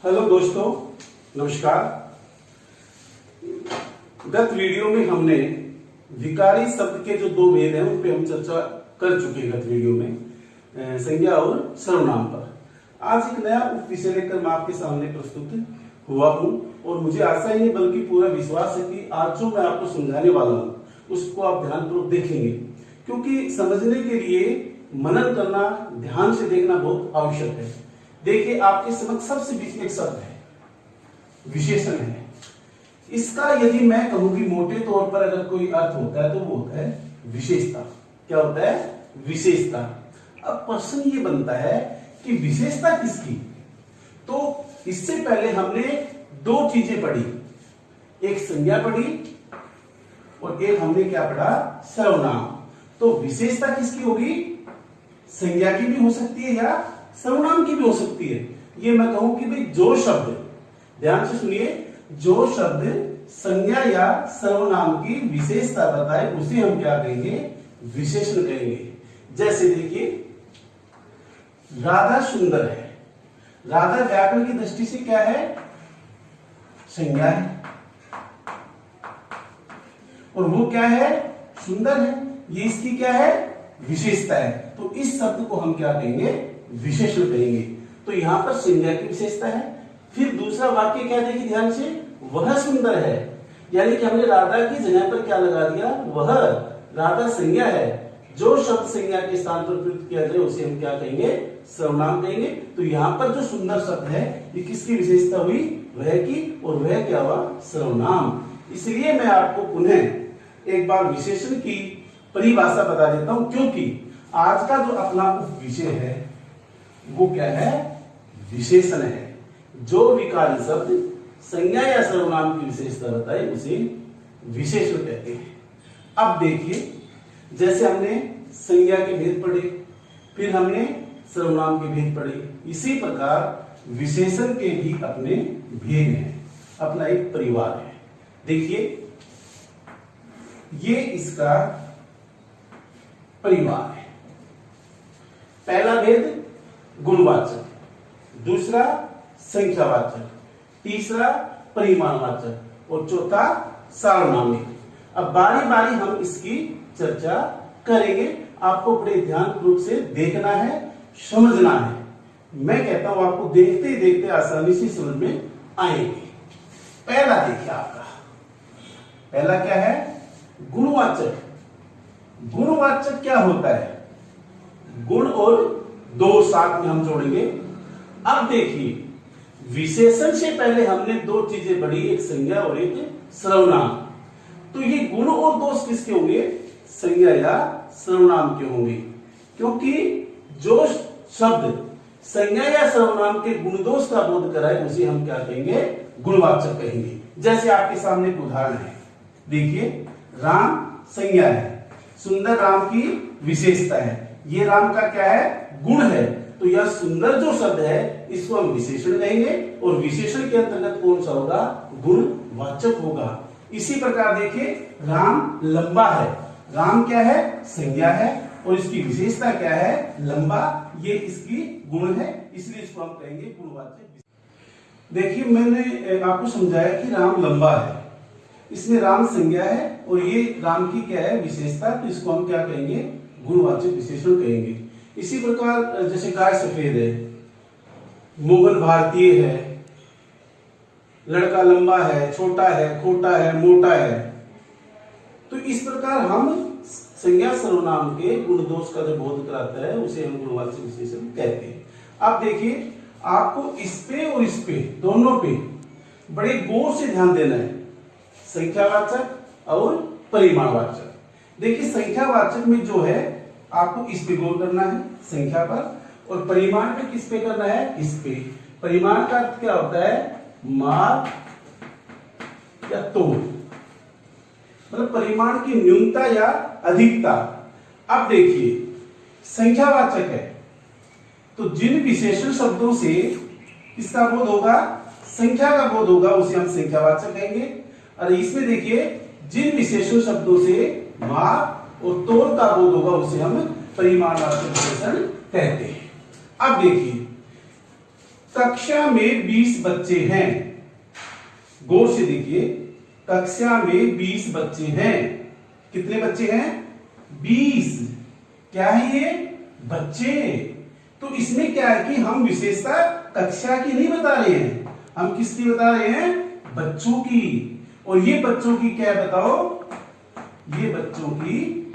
Hello दोस्तों, नमस्कार। गत वीडियो में हमने विकारी शब्द के जो दो भेद हैं उन पे हम चर्चा कर चुके हैं। गत वीडियो में संज्ञा और सर्वनाम पर। आज एक नया उप विषय लेकर मैं आपके सामने प्रस्तुत हुआ हूं और मुझे आशा ही नहीं बल्कि पूरा विश्वास है कि आज जो मैं आपको समझाने वाला हूं उसको आप ध्यानपूर्वक देखेंगे, क्योंकि समझने के लिए मनन करना, ध्यान से देखना बहुत आवश्यक है। देखिए, आपके समक्ष सबसे बीच में एक शब्द है, विशेषण है। इसका यदि मैं कहूं कि मोटे तौर पर अगर कोई अर्थ होता है तो वो होता है विशेषता। क्या होता है? विशेषता। अब प्रश्न ये बनता है कि विशेषता किसकी? तो इससे पहले हमने दो चीजें पढ़ी, एक संज्ञा पढ़ी और एक हमने क्या पढ़ा? सर्वनाम। तो विशेषता किसकी होगी? संज्ञा की भी हो सकती है या सर्वनाम की भी हो सकती है। ये मैं कहूं कि भाई जो शब्द, ध्यान से सुनिए, जो शब्द संज्ञा या सर्वनाम की विशेषता बताए उसे हम क्या कहेंगे? विशेषण कहेंगे। जैसे देखिए, राधा सुंदर है। राधा व्याकरण की दृष्टि से क्या है? संज्ञा है। और वो क्या है? सुंदर है। ये इसकी क्या है? विशेषता है। तो इस शब्द को हम क्या कहेंगे? विशेषण कहेंगे। तो यहां पर संज्ञा की विशेषता है। फिर दूसरा वाक्य क्या देखिए ध्यान से, वह सुंदर है। यानी कि हमने राधा की जगह पर क्या लगा दिया? वह। राधा संज्ञा है। जो शब्द संज्ञा के स्थान पर प्रयुक्त किया जाए उसे हम क्या कहेंगे? सर्वनाम कहेंगे। तो यहां पर जो सुंदर शब्द है ये किसकी विशेषता हुई? वह की। और वह क्या हुआ? सर्वनाम। इसलिए मैं आपको पुनः एक बार विशेषण की परिभाषा बता देता हूं, क्योंकि आज का जो अपना विषय है वो क्या है? विशेषण है। जो विकारी शब्द संज्ञा या सर्वनाम की विशेषता बताए उसे विशेषण कहते हैं। अब देखिए, जैसे हमने संज्ञा के भेद पढ़े, फिर हमने सर्वनाम के भेद पढ़े, इसी प्रकार विशेषण के भी अपने भेद हैं, अपना एक परिवार है। देखिए, ये इसका परिवार है। पहला भेद गुणवाचक, दूसरा संख्यावाचक, तीसरा परिमाणवाचक और चौथा सार्वनामिक। अब बारी बारी हम इसकी चर्चा करेंगे। आपको बड़े ध्यानपूर्वक से देखना है, समझना है। मैं कहता हूं आपको देखते ही देखते आसानी से समझ में आएंगे। पहला देखिए, आपका पहला क्या है? गुणवाचक। गुणवाचक क्या होता है? गुण और दो साथ में हम जोड़ेंगे। अब देखिए, विशेषण से पहले हमने दो चीजें पढ़ी, एक संज्ञा और एक सर्वनाम। तो ये गुण और दोष किसके होंगे? संज्ञा या सर्वनाम के होंगे, क्योंकि जो शब्द संज्ञा या सर्वनाम के गुण दोष का बोध कराए उसे हम क्या कहेंगे? गुणवाचक कहेंगे। जैसे आपके सामने एक उदाहरण है, देखिए, राम संज्ञा है, सुंदर राम की विशेषता है। ये राम का क्या है? गुण है। तो यह सुंदर जो शब्द है इसको हम विशेषण कहेंगे और विशेषण के अंतर्गत कौन सा होगा? गुणवाचक होगा। इसी प्रकार देखिए, राम लंबा है। राम क्या है? संज्ञा है और इसकी विशेषता क्या है? लंबा। ये इसकी गुण है, इसलिए इसको हम कहेंगे गुणवाचक। देखिए, मैंने आपको समझाया कि राम लंबा है, इसमें राम संज्ञा है और ये राम की क्या है? विशेषता। तो इसको हम क्या कहेंगे? गुणवाचक विशेषण कहेंगे। इसी प्रकार जैसे गाय सफेद है, मोहन भारतीय है, लड़का लंबा है, छोटा है, खोटा है, मोटा है। तो इस प्रकार हम संज्ञा सर्वनाम के गुण दोष का जो बोध कराता है उसे हम गुणवाचक विशेषण कहते हैं। अब देखिए, आपको इस पे और इस पे दोनों पे बड़े गौर से ध्यान देना है, संख्यावाचक और परिमाणवाचक। देखिए, संख्यावाचक में जो है आपको इस पे गौर करना है, संख्या पर, और परिमाण पे किस पे करना है? इस पे। परिमाण का अर्थ क्या होता है? माप या तोल, मतलब परिमाण की न्यूनता या अधिकता। अब देखिए, संख्यावाचक है तो जिन विशेषण शब्दों से किसका बोध होगा? संख्या का बोध होगा उसे हम संख्यावाचक कहेंगे। और इसमें देखिए, जिन विशेषण शब्दों से माप और तोल का बोध होगा उसे हम परिमाणवाचक विशेषण कहते हैं। अब देखिए, कक्षा में 20 बच्चे हैं। गौर से देखिए, कक्षा में 20 बच्चे हैं। कितने बच्चे हैं? 20। क्या है ये? बच्चे। तो इसमें क्या है कि हम विशेषता कक्षा की नहीं बता रहे हैं, हम किसकी बता रहे हैं? बच्चों की। और ये बच्चों की क्या है बताओ? ये बच्चों की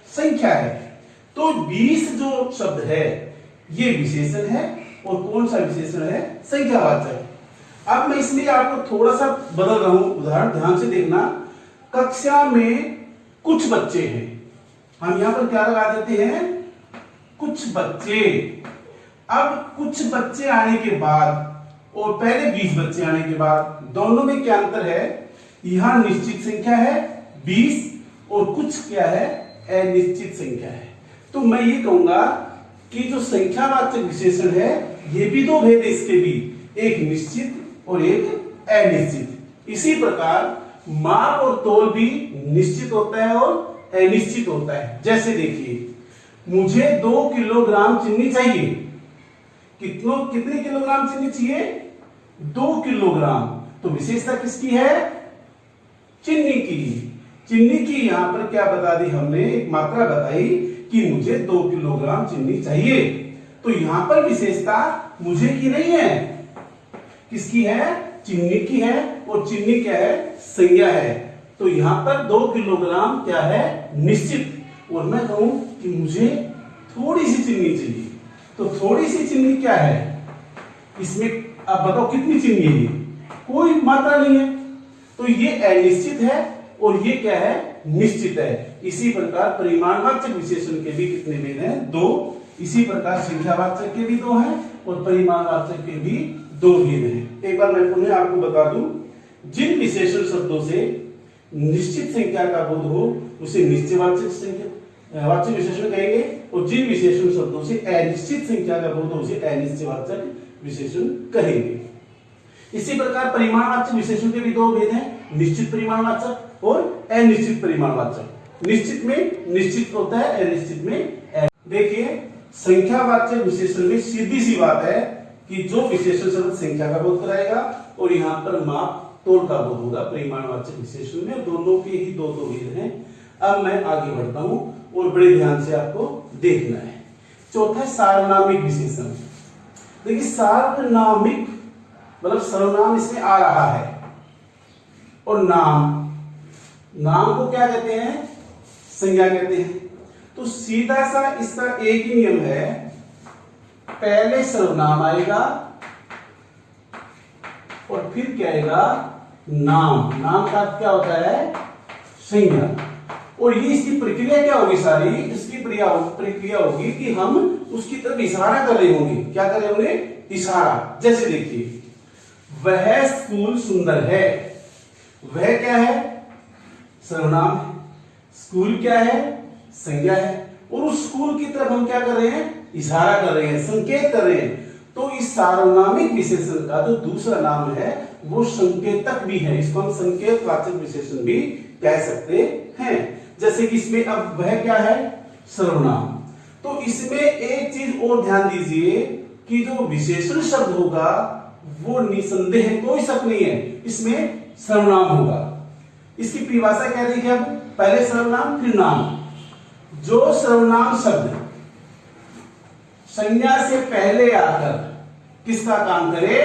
संख्या है। तो 20 जो शब्द है ये विशेषण है, और कौन सा विशेषण है? संख्यावाचक। अब मैं इसमें आपको थोड़ा सा बदल रहा हूं उदाहरण, ध्यान से देखना। कक्षा में कुछ बच्चे हैं, हम यहां पर क्या लगा देते हैं? कुछ बच्चे। अब कुछ बच्चे आने के बाद और पहले 20 बच्चे आने के बाद दोनों में क्या अंतर है? यहां निश्चित संख्या है 20 और कुछ क्या है? अनिश्चित संख्या है। तो मैं ये कहूंगा कि जो संख्यावाचक विशेषण है ये भी दो भेद है इसके भी, एक निश्चित और एक अनिश्चित। इसी प्रकार माप और तोल भी निश्चित होता है और अनिश्चित होता है। जैसे देखिए, मुझे 2 किलोग्राम चीनी चाहिए। कितने किलोग्राम चीनी चाहिए? 2 किलोग्राम। तो विशेषता किसकी है? चीनी की। चीनी की यहां पर क्या बता दी हमने? एक मात्रा बताई कि मुझे 2 किलोग्राम चीनी चाहिए। तो यहां पर विशेषता मुझे की नहीं है, किसकी है? चीनी की है। और चीनी क्या है? संज्ञा है। तो यहां पर 2 किलोग्राम क्या है? निश्चित। और मैं कहूं कि मुझे थोड़ी सी चीनी चाहिए, तो थोड़ी सी चीनी क्या है इसमें? अब बताओ कितनी चीनी है? ये कोई मात्रा नहीं है। तो ये अनिश्चित है और ये क्या है? निश्चित है। इसी प्रकार परिमाणवाचक विशेषण के भी कितने भेद हैं? 2। इसी प्रकार संख्यावाचक के भी 2 हैं और परिमाणवाचक के भी 2 भेद हैं। एक बार मैं पुनः आपको बता दूं, जिन विशेषण शब्दों से निश्चित संख्या का बोध हो उसे निश्चयवाचक संख्या वाचक विशेषण कहेंगे, और जिन विशेषण शब्दों से अनिश्चित संख्या का बोध हो उसे अनिश्चयवाचक विशेषण कहेंगे। इसी प्रकार परिमाणवाचक विशेषण के भी 2 भेद हैं, निश्चित परिमाणवाचक और अनिश्चित परिमाणवाचक। निश्चित में निश्चित होता है, अनिश्चित में। देखिए, संख्यावाचक विशेषण में सीधी सी बात है कि जो विशेषण शब्द संख्या का बोध कराएगा और यहाँ पर माप तोल का बोध होगा परिमाणवाचक विशेषण में। दोनों के ही 2 भेद हैं। अब मैं आगे बढ़ता हूं और बड़े ध्यान से आपको देखना है। चौथा है सार्वनामिक विशेषण। देखिए, सार्वनामिक मतलब सर्वनाम इसमें आ रहा है, और नाम को क्या कहते हैं? संज्ञा कहते हैं। तो सीधा सा इसका एक ही नियम है, पहले सर्वनाम आएगा और फिर क्या आएगा? नाम। नाम का क्या होता है? संज्ञा। और ये इसकी प्रक्रिया क्या होगी? सारी इसकी प्रक्रिया होगी कि हम उसकी तरफ इशारा कर रहे होंगे। क्या कर रहे होंगे? इशारा। जैसे देखिए, वह स्कूल सुंदर है। वह क्या है? सर्वनाम है। स्कूल क्या है? संज्ञा है। और उस स्कूल की तरफ हम क्या कर रहे हैं? इशारा कर रहे हैं, संकेत कर रहे हैं। तो इस सार्वनामिक विशेषण का जो दूसरा नाम है वो संकेतक भी है। इसको हम संकेतवाचक विशेषण भी कह सकते हैं। जैसे कि इसमें अब वह क्या है? सर्वनाम। तो इसमें एक चीज और ध्यान दीजिए कि जो विशेषण शब्द होगा वो निसंदेह, कोई शक नहीं है, इसमें सर्वनाम होगा। इसकी परिभाषा क्या देखिए, अब पहले सर्वनाम फिर नाम। जो सर्वनाम शब्द संज्ञा से पहले आकर किसका काम करे?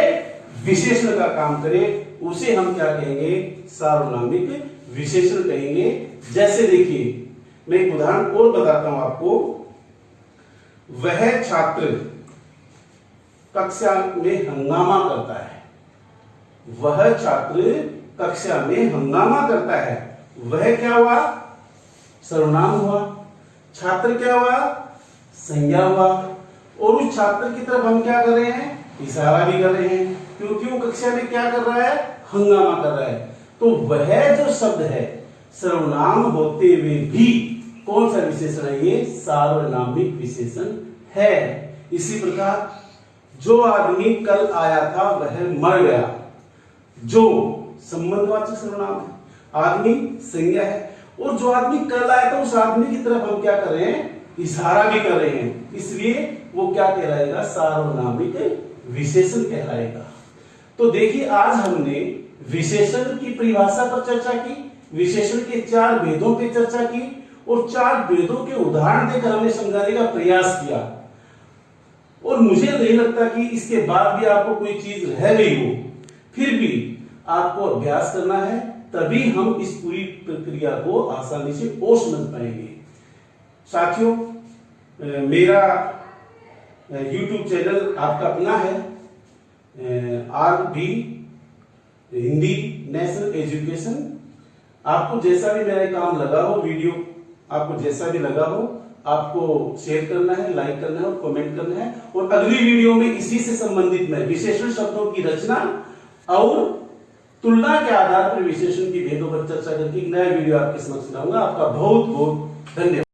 विशेषण का काम करे, उसे हम क्या कहेंगे? सार्वनामिक विशेषण कहेंगे। जैसे देखिए, मैं एक उदाहरण और बताता हूं आपको। वह छात्र कक्षा में हंगामा करता है। वह छात्र कक्षा में हंगामा करता है। वह क्या हुआ? सर्वनाम हुआ। छात्र क्या हुआ? संज्ञा हुआ। और उस छात्र की तरफ हम क्या कर रहे हैं? इशारा भी कर रहे हैं, क्योंकि वो कक्षा में क्या कर रहा है? हंगामा कर रहा है। तो वह जो शब्द है सर्वनाम होते हुए भी कौन सा विशेषण है? ये सार्वनामिक विशेषण है। इसी प्रकार जो आदमी कल आया था वह मर गया। जो संबंधवाचक सर्वनाम है, आदमी संज्ञा है। और जो आदमी कल आया था उस आदमी की तरफ हम क्या कर रहे हैं? इशारा भी कर रहे हैं, इसलिए वो क्या कहलाएगा? सार्वनामिक विशेषण कहलाएगा। तो देखिए आज हमने विशेषण की परिभाषा पर चर्चा की, विशेषण के 4 भेदों पे चर्चा की और 4 भेदों के उदाहरण देकर हमने समझाने का प्रयास किया। और मुझे नहीं लगता कि इसके बाद भी आपको कोई चीज रह गई हो। फिर भी आपको अभ्यास करना है, तभी हम इस पूरी प्रक्रिया को आसानी से और समझ पाएंगे। साथियों, मेरा YouTube चैनल आपका अपना है, RB हिंदी नेशनल एजुकेशन। आपको जैसा भी मेरा काम लगा हो, वीडियो आपको जैसा भी लगा हो, आपको शेयर करना है, लाइक करना है और कमेंट करना है। और अगली वीडियो में इसी से संबंधित मैं विशेषण शब्दों की रचना और तुलना के आधार पर विशेषण की भेदों पर चर्चा करके एक नया वीडियो आपके समक्ष लाऊंगा। आपका बहुत बहुत धन्यवाद।